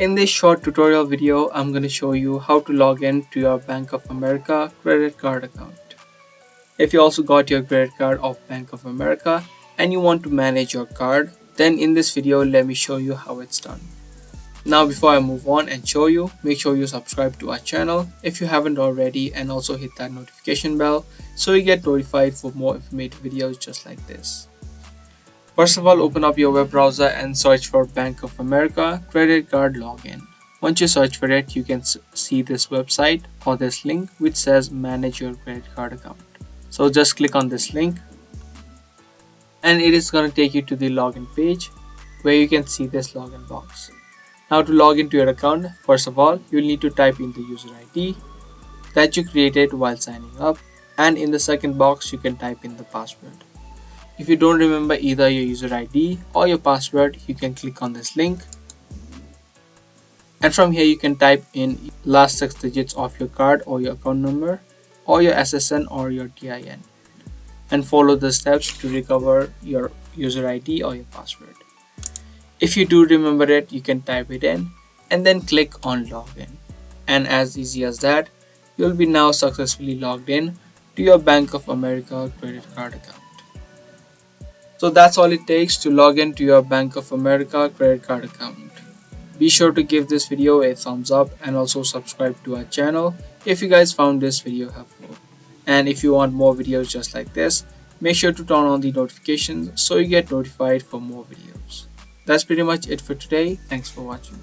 In this short tutorial video, I'm going to show you how to log in to your Bank of America credit card account. If you also got your credit card of Bank of America and you want to manage your card, then in this video, let me show you how it's done. Now before I move on and show you, make sure you subscribe to our channel if you haven't already and also hit that notification bell so you get notified for more informative videos just like this. First of all, open up your web browser and search for Bank of America credit card login. Once you search for it, you can see this website or this link which says manage your credit card account. So just click on this link and it is going to take you to the login page where you can see this login box. Now to log into your account, first of all, you'll need to type in the user ID that you created while signing up, and in the second box you can type in the password. If you don't remember either your user ID or your password, you can click on this link and from here you can type in last 6 digits of your card or your account number or your SSN or your TIN and follow the steps to recover your user ID or your password. If you do remember it, you can type it in and then click on login, and as easy as that, you'll be now successfully logged in to your Bank of America credit card account. So that's all it takes to log in to your Bank of America credit card account. Be sure to give this video a thumbs up and also subscribe to our channel if you guys found this video helpful. And if you want more videos just like this, make sure to turn on the notifications so you get notified for more videos. That's pretty much it for today. Thanks for watching.